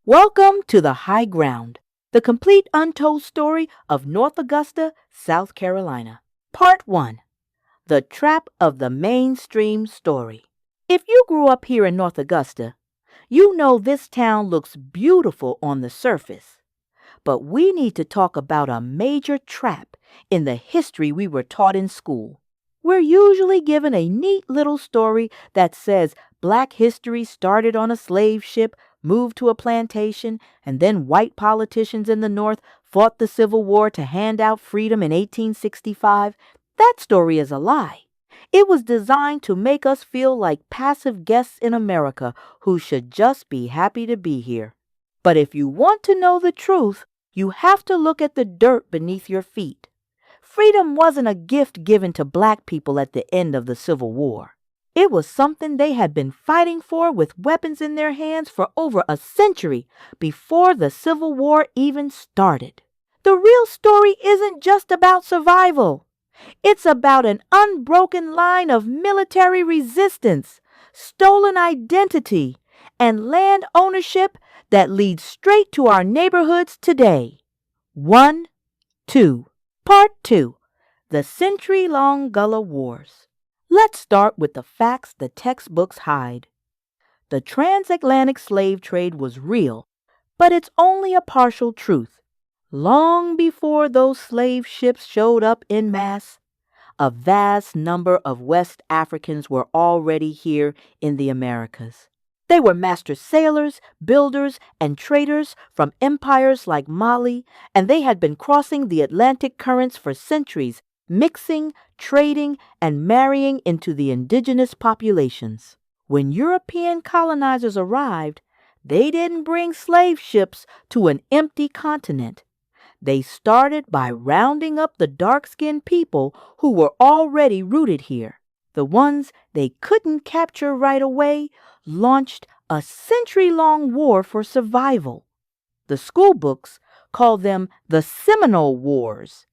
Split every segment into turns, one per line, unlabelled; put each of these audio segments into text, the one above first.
Welcome to the High Ground, the complete untold story of North Augusta, South Carolina. Part 1. The Trap of the Mainstream Story. If you grew up here in North Augusta, you know this town looks beautiful on the surface. But we need to talk about a major trap in the history we were taught in school. We're usually given a neat little story that says Black history started on a slave ship, moved to a plantation, and then white politicians in the North fought the Civil War to hand out freedom in 1865. That story is a lie. It was designed to make us feel like passive guests in America who should just be happy to be here. But if you want to know the truth, you have to look at the dirt beneath your feet. Freedom wasn't a gift given to Black people at the end of the Civil War. It was something they had been fighting for with weapons in their hands for over a century before the Civil War even started. The real story isn't just about survival. It's about an unbroken line of military resistance, stolen identity, and land ownership that leads straight to our neighborhoods today. 1, 2. Part 2. The Century-Long Gullah Wars. Let's start with the facts the textbooks hide. The transatlantic slave trade was real, but it's only a partial truth. Long before those slave ships showed up en masse, a vast number of West Africans were already here in the Americas. They were master sailors, builders, and traders from empires like Mali, and they had been crossing the Atlantic currents for centuries, mixing, trading, and marrying into the indigenous populations. When European colonizers arrived, they didn't bring slave ships to an empty continent. They started by rounding up the dark-skinned people who were already rooted here. The ones they couldn't capture right away launched a century-long war for survival. The school books call them the Seminole Wars,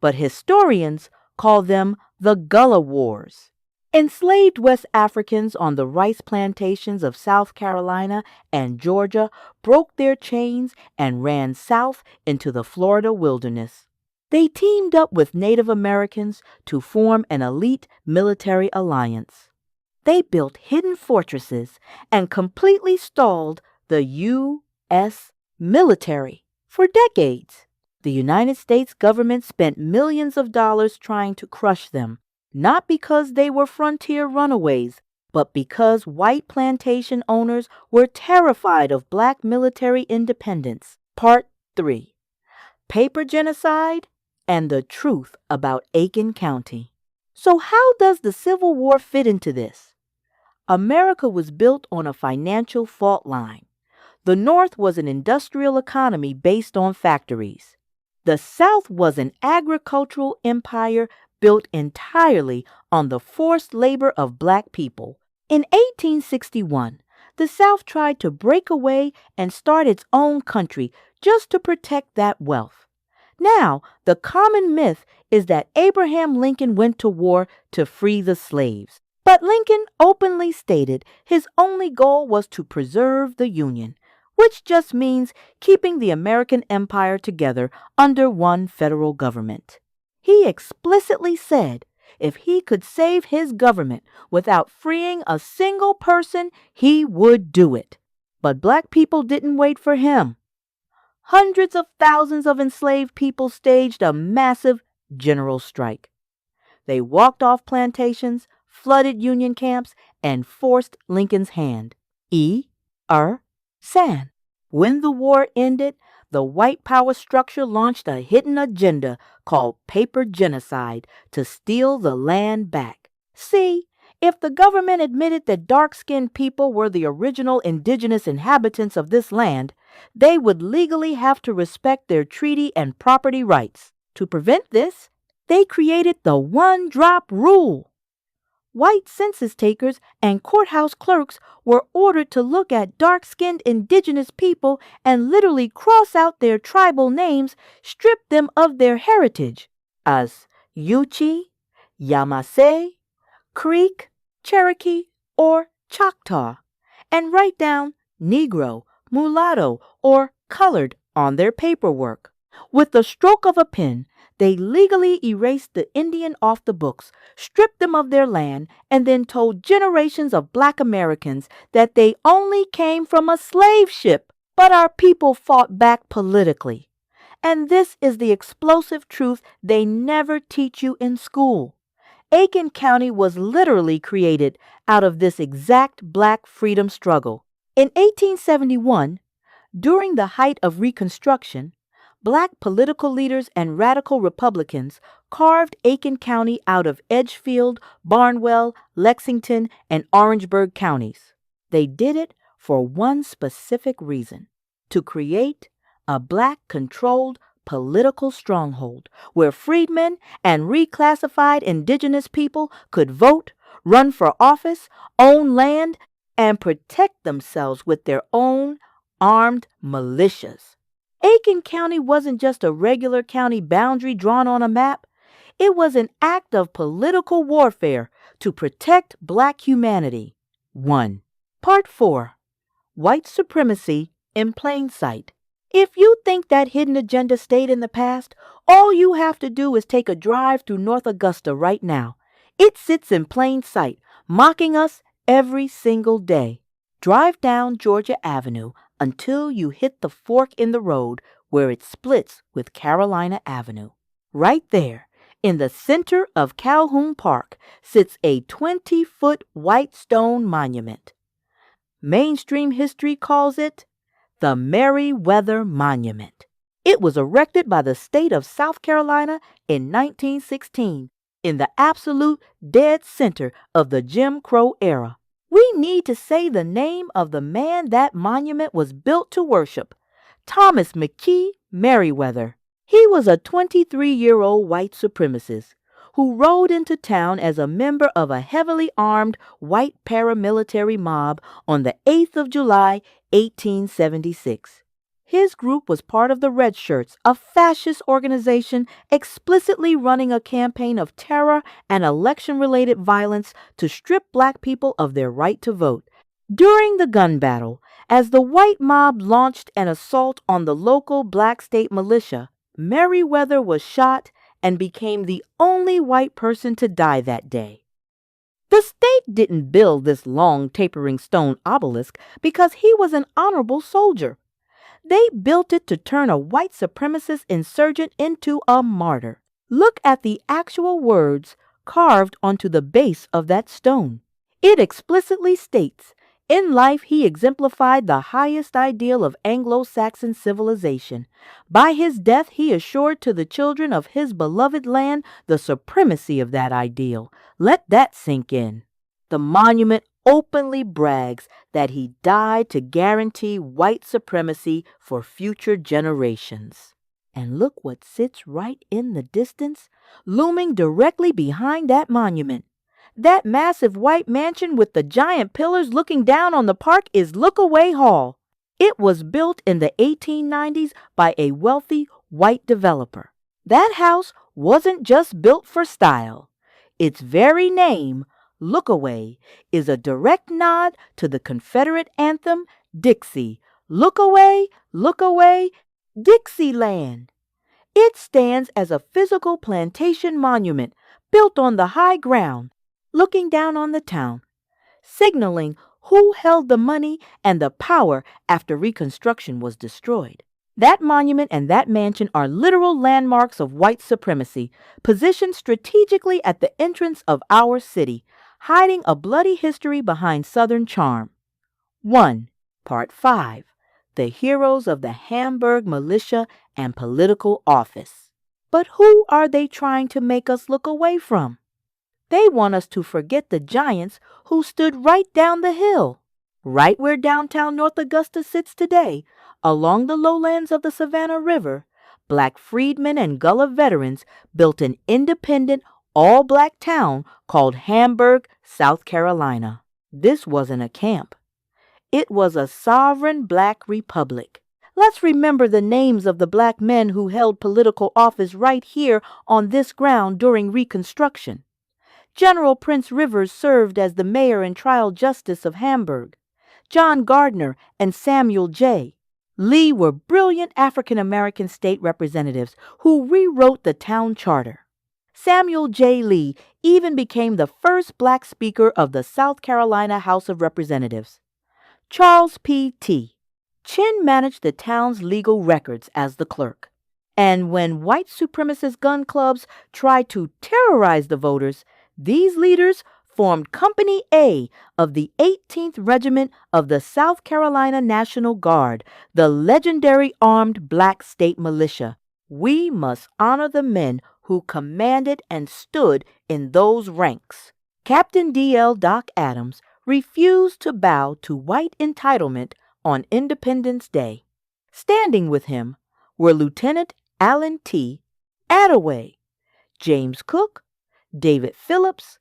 but historians call them the Gullah Wars. Enslaved West Africans on the rice plantations of South Carolina and Georgia broke their chains and ran south into the Florida wilderness. They teamed up with Native Americans to form an elite military alliance. They built hidden fortresses and completely stalled the U.S. military for decades. The United States government spent millions of dollars trying to crush them, not because they were frontier runaways, but because white plantation owners were terrified of Black military independence. Part 3. Paper Genocide and the Truth About Aiken County. So how does the Civil War fit into this? America was built on a financial fault line. The North was an industrial economy based on factories. The South was an agricultural empire built entirely on the forced labor of Black people. In 1861, the South tried to break away and start its own country just to protect that wealth. Now, the common myth is that Abraham Lincoln went to war to free the slaves. But Lincoln openly stated his only goal was to preserve the Union, which just means keeping the American empire together under one federal government. He explicitly said if he could save his government without freeing a single person, he would do it. But Black people didn't wait for him. Hundreds of thousands of enslaved people staged a massive general strike. They walked off plantations, flooded Union camps, and forced Lincoln's hand. San. When the war ended, the white power structure launched a hidden agenda called paper genocide to steal the land back. See, if the government admitted that dark-skinned people were the original indigenous inhabitants of this land, they would legally have to respect their treaty and property rights. To prevent this, they created the one-drop rule. White census takers and courthouse clerks were ordered to look at dark-skinned indigenous people and literally cross out their tribal names, strip them of their heritage as Yuchi, Yamasee, Creek, Cherokee, or Choctaw, and write down Negro, mulatto, or colored on their paperwork. With the stroke of a pen, they legally erased the Indian off the books, stripped them of their land, and then told generations of black Americans that they only came from a slave ship. But our people fought back politically. And this is the explosive truth they never teach you in school. Aiken County was literally created out of this exact black freedom struggle. In 1871, during the height of Reconstruction, black political leaders and radical Republicans carved Aiken County out of Edgefield, Barnwell, Lexington, and Orangeburg counties. They did it for one specific reason: to create a black-controlled political stronghold where freedmen and reclassified indigenous people could vote, run for office, own land, and protect themselves with their own armed militias. Aiken County wasn't just a regular county boundary drawn on a map. It was an act of political warfare to protect black humanity. 1. Part 4. White Supremacy in Plain Sight. If you think that hidden agenda stayed in the past, all you have to do is take a drive through North Augusta right now. It sits in plain sight, mocking us every single day. Drive down Georgia Avenue until you hit the fork in the road where it splits with Carolina Avenue. Right there, in the center of Calhoun Park, sits a 20-foot white stone monument. Mainstream history calls it the Meriwether Monument. It was erected by the state of South Carolina in 1916, in the absolute dead center of the Jim Crow era. We need to say the name of the man that monument was built to worship: Thomas McKee Meriwether. He was a 23-year-old white supremacist who rode into town as a member of a heavily armed white paramilitary mob on the 8th of July, 1876. His group was part of the Red Shirts, a fascist organization explicitly running a campaign of terror and election-related violence to strip black people of their right to vote. During the gun battle, as the white mob launched an assault on the local black state militia, Meriwether was shot and became the only white person to die that day. The state didn't build this long, tapering stone obelisk because he was an honorable soldier. They built it to turn a white supremacist insurgent into a martyr. Look at the actual words carved onto the base of that stone. It explicitly states, "In life he exemplified the highest ideal of Anglo-Saxon civilization. By his death he assured to the children of his beloved land the supremacy of that ideal." Let that sink in. The monument openly brags that he died to guarantee white supremacy for future generations. And look what sits right in the distance, looming directly behind that monument. That massive white mansion with the giant pillars looking down on the park is Lookaway Hall. It was built in the 1890s by a wealthy white developer. That house wasn't just built for style. Its very name, Lookaway, is a direct nod to the Confederate anthem, Dixie. Look away, Dixieland. It stands as a physical plantation monument built on the high ground, looking down on the town, signaling who held the money and the power after Reconstruction was destroyed. That monument and that mansion are literal landmarks of white supremacy, positioned strategically at the entrance of our city, hiding a bloody history behind Southern charm. 1. Part 5. The Heroes of the Hamburg Militia and Political Office. But who are they trying to make us look away from? They want us to forget the giants who stood right down the hill, right where downtown North Augusta sits today, along the lowlands of the Savannah River. Black freedmen and Gullah veterans built an independent, all-black town called Hamburg, South Carolina. This wasn't a camp. It was a sovereign black republic. Let's remember the names of the black men who held political office right here on this ground during Reconstruction. General Prince Rivers served as the mayor and trial justice of Hamburg. John Gardner, and Samuel Jay. Lee were brilliant African American state representatives who rewrote the town charter. Samuel J. Lee even became the first black Speaker of the South Carolina House of Representatives. Charles P. T. Chin managed the town's legal records as the clerk. And when white supremacist gun clubs tried to terrorize the voters, these leaders formed Company A of the 18th Regiment of the South Carolina National Guard, the legendary armed black state militia. We must honor the men who commanded and stood in those ranks. Captain D.L. Doc Adams refused to bow to white entitlement on Independence Day. Standing with him were Lieutenant Allen T. Attaway, James Cook, David Phillips,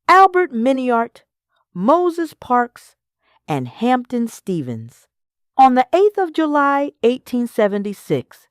Albert Miniart, Moses Parks, and Hampton Stevens. On the 8th of July, 1876,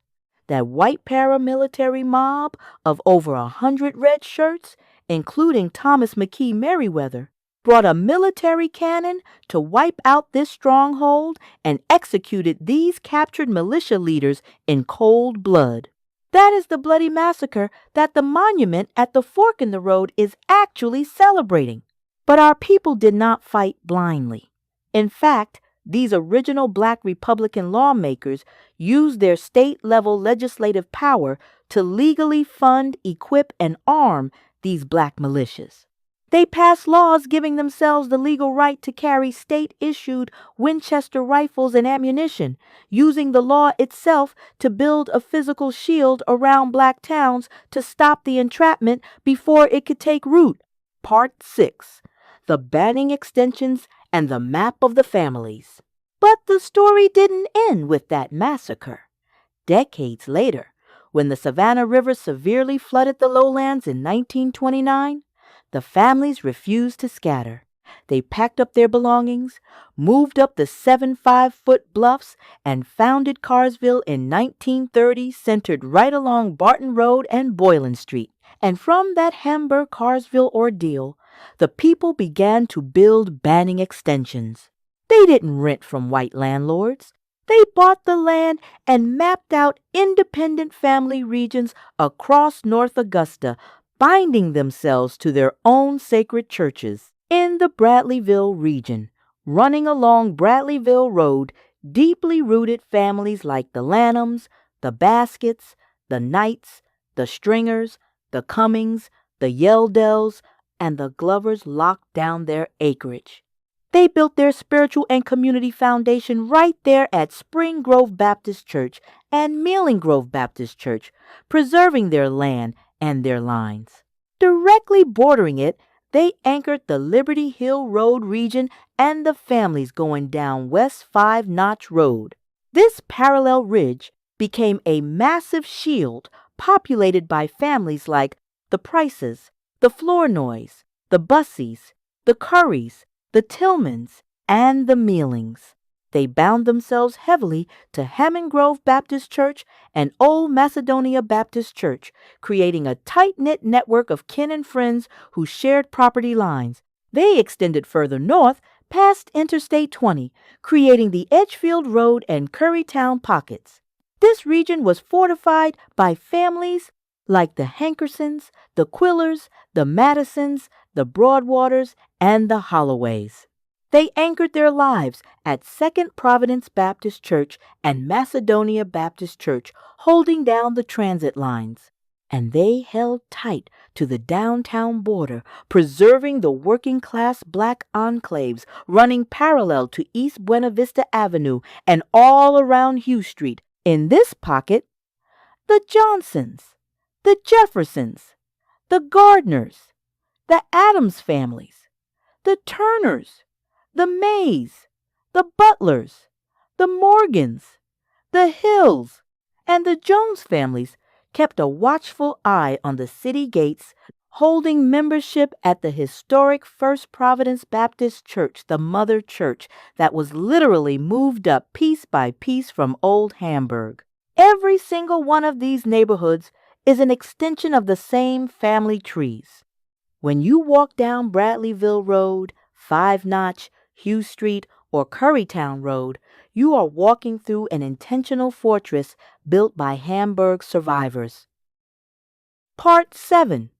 that white paramilitary mob of over 100 red shirts, including Thomas McKee Merriweather, brought a military cannon to wipe out this stronghold and executed these captured militia leaders in cold blood. That is the bloody massacre that the monument at the fork in the road is actually celebrating. But our people did not fight blindly. In fact, these original black Republican lawmakers used their state-level legislative power to legally fund, equip, and arm these black militias. They passed laws giving themselves the legal right to carry state-issued Winchester rifles and ammunition, using the law itself to build a physical shield around black towns to stop the entrapment before it could take root. Part 6. The Banning Extensions and the Map of the Families. But the story didn't end with that massacre. Decades later, when the Savannah River severely flooded the lowlands in 1929, the families refused to scatter. They packed up their belongings, moved up the 7-5-foot bluffs, and founded Carsville in 1930, centered right along Barton Road and Boylan Street. And from that Hamburg-Carsville ordeal, the people began to build Banning extensions. They didn't rent from white landlords. They bought the land and mapped out independent family regions across North Augusta, binding themselves to their own sacred churches. In the Bradleyville region, running along Bradleyville Road, deeply rooted families like the Lanhams, the Baskets, the Knights, the Stringers, the Cummings, the Yeldells, and the Glovers locked down their acreage. They built their spiritual and community foundation right there at Spring Grove Baptist Church and Mealing Grove Baptist Church, preserving their land and their lines. Directly bordering it, they anchored the Liberty Hill Road region and the families going down West 5 Notch Road. This parallel ridge became a massive shield populated by families like the Prices, the Flournoys, the Bussies, the Currys, the Tillmans, and the Mealings. They bound themselves heavily to Hammond Grove Baptist Church and Old Macedonia Baptist Church, creating a tight-knit network of kin and friends who shared property lines. They extended further north past Interstate 20, creating the Edgefield Road and Currytown pockets. This region was fortified by families like the Hankersons, the Quillers, the Madisons, the Broadwaters, and the Holloways. They anchored their lives at Second Providence Baptist Church and Macedonia Baptist Church, holding down the transit lines. And they held tight to the downtown border, preserving the working-class black enclaves running parallel to East Buena Vista Avenue and all around Hugh Street. In this pocket, the Johnsons, the Jeffersons, the Gardners, the Adams families, the Turners, the Mays, the Butlers, the Morgans, the Hills, and the Jones families kept a watchful eye on the city gates, holding membership at the historic First Providence Baptist Church, the mother church that was literally moved up piece by piece from old Hamburg. Every single one of these neighborhoods is an extension of the same family trees. When you walk down Bradleyville Road, 5 Notch, Hugh Street, or Currytown Road, you are walking through an intentional fortress built by Hamburg survivors. Part 7.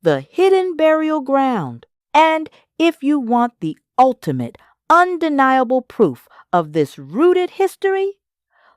The Hidden Burial Ground. And if you want the ultimate, undeniable proof of this rooted history,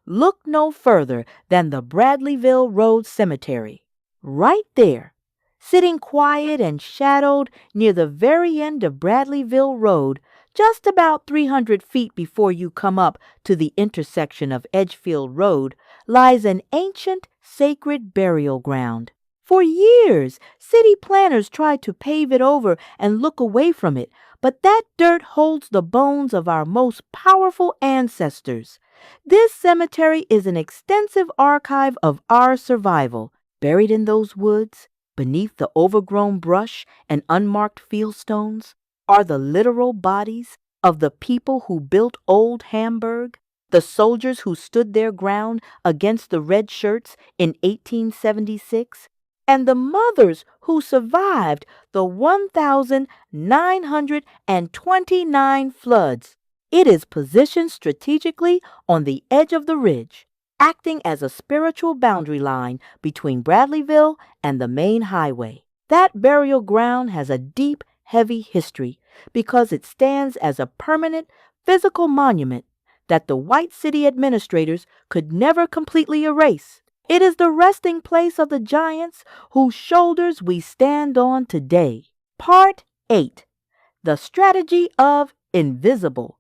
look no further than the Bradleyville Road Cemetery. Right there, sitting quiet and shadowed near the very end of Bradleyville Road, just about 300 feet before you come up to the intersection of Edgefield Road, lies an ancient, sacred burial ground. For years, city planners tried to pave it over and look away from it, but that dirt holds the bones of our most powerful ancestors. This cemetery is an extensive archive of our survival. Buried in those woods, beneath the overgrown brush and unmarked fieldstones, are the literal bodies of the people who built old Hamburg, the soldiers who stood their ground against the red shirts in 1876, and the mothers who survived the 1,929 floods. It is positioned strategically on the edge of the ridge, acting as a spiritual boundary line between Bradleyville and the main highway. That burial ground has a deep, heavy history because it stands as a permanent, physical monument that the white city administrators could never completely erase. It is the resting place of the giants whose shoulders we stand on today. Part 8. The Strategy of Invisible.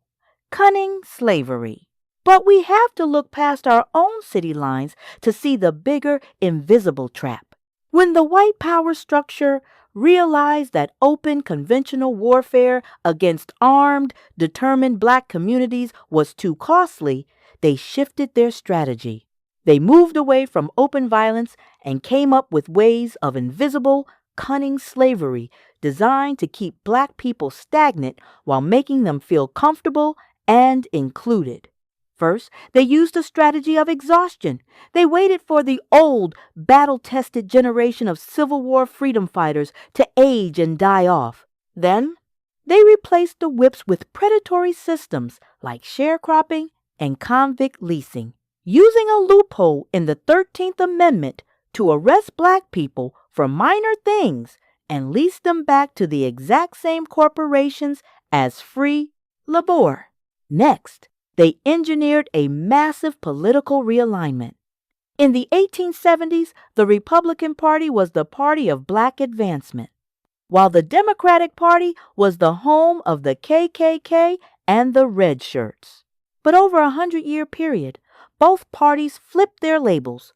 Cunning slavery. But we have to look past our own city lines to see the bigger invisible trap. When the white power structure realized that open conventional warfare against armed, determined black communities was too costly, they shifted their strategy. They moved away from open violence and came up with ways of invisible, cunning slavery designed to keep black people stagnant while making them feel comfortable and included. First, they used a strategy of exhaustion. They waited for the old, battle-tested generation of Civil War freedom fighters to age and die off. Then, they replaced the whips with predatory systems like sharecropping and convict leasing, using a loophole in the 13th Amendment to arrest black people for minor things and lease them back to the exact same corporations as free labor. Next, they engineered a massive political realignment. In the 1870s, the Republican Party was the party of black advancement, while the Democratic Party was the home of the KKK and the Red Shirts. But over a 100-year period, both parties flipped their labels.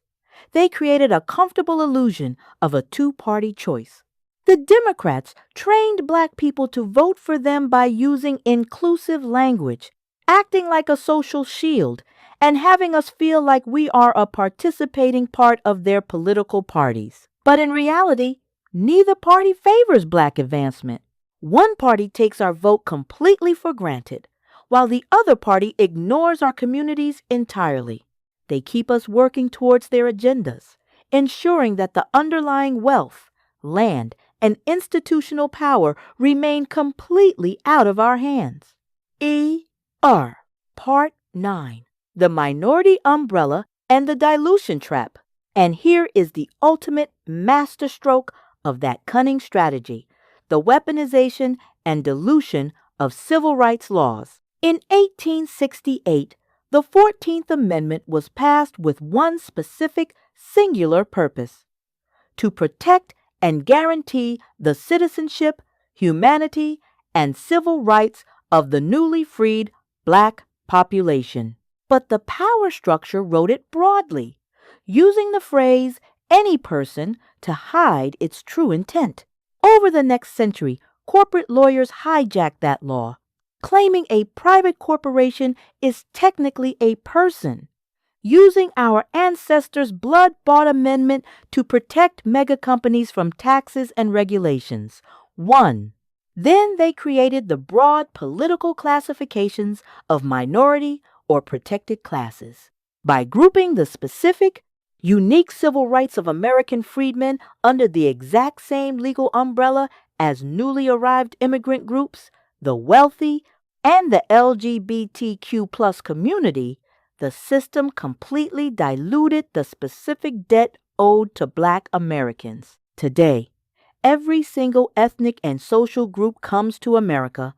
They created a comfortable illusion of a two-party choice. The Democrats trained black people to vote for them by using inclusive language, acting like a social shield, and having us feel like we are a participating part of their political parties. But in reality, neither party favors black advancement. One party takes our vote completely for granted, while the other party ignores our communities entirely. They keep us working towards their agendas, ensuring that the underlying wealth, land, and institutional power remain completely out of our hands. E.R. Part 9. The Minority Umbrella and the Dilution Trap. And here is the ultimate masterstroke of that cunning strategy: the weaponization and dilution of civil rights laws. In 1868, the 14th Amendment was passed with one specific, singular purpose: to protect and guarantee the citizenship, humanity, and civil rights of the newly freed black population. But the power structure wrote it broadly, using the phrase "any person" to hide its true intent. Over the next century, corporate lawyers hijacked that law, claiming a private corporation is technically a person, using our ancestors' blood-bought amendment to protect mega companies from taxes and regulations. 1. Then they created the broad political classifications of minority or protected classes. By grouping the specific, unique civil rights of American freedmen under the exact same legal umbrella as newly arrived immigrant groups, the wealthy, and the LGBTQ plus community, the system completely diluted the specific debt owed to Black Americans. Today, every single ethnic and social group comes to America,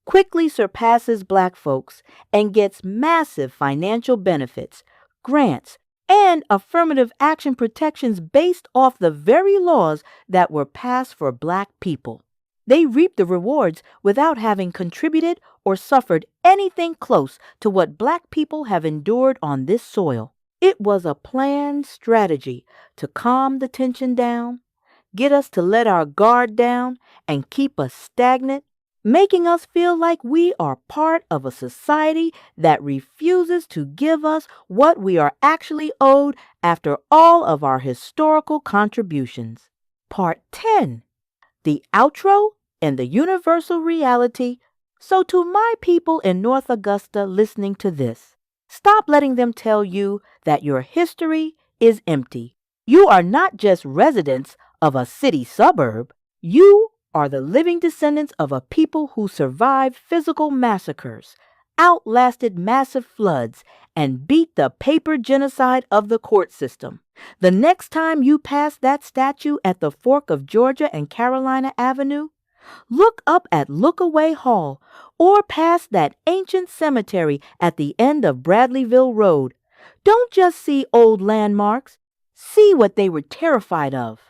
quickly surpasses Black folks, and gets massive financial benefits, grants, and affirmative action protections based off the very laws that were passed for Black people. They reap the rewards without having contributed or suffered anything close to what Black people have endured on this soil. It was a planned strategy to calm the tension down, get us to let our guard down, and keep us stagnant, making us feel like we are part of a society that refuses to give us what we are actually owed after all of our historical contributions. Part 10. The outro and the universal reality. So to my people in North Augusta listening to this, stop letting them tell you that your history is empty. You are not just residents of a city suburb. You are the living descendants of a people who survived physical massacres, outlasted massive floods, and beat the paper genocide of the court system. The next time you pass that statue at the fork of Georgia and Carolina Avenue, look up at Lookaway Hall or past that ancient cemetery at the end of Bradleyville Road. Don't just see old landmarks. See what they were terrified of.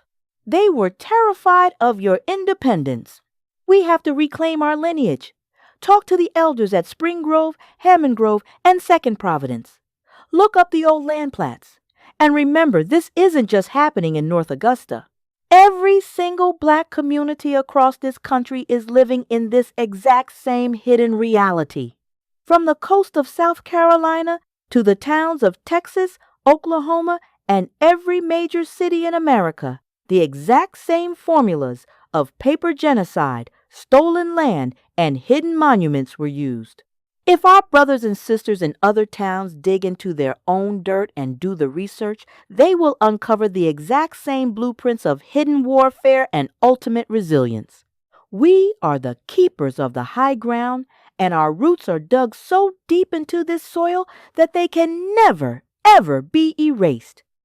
They were terrified of your independence. We have to reclaim our lineage. Talk to the elders at Spring Grove, Hammond Grove, and Second Providence. Look up the old land plats. And remember, this isn't just happening in North Augusta. Every single Black community across this country is living in this exact same hidden reality. From the coast of South Carolina to the towns of Texas, Oklahoma, and every major city in America, the exact same formulas of paper genocide, stolen land, and hidden monuments were used. If our brothers and sisters in other towns dig into their own dirt and do the research, they will uncover the exact same blueprints of hidden warfare and ultimate resilience. We are the keepers of the high ground, and our roots are dug so deep into this soil that they can never, ever be erased.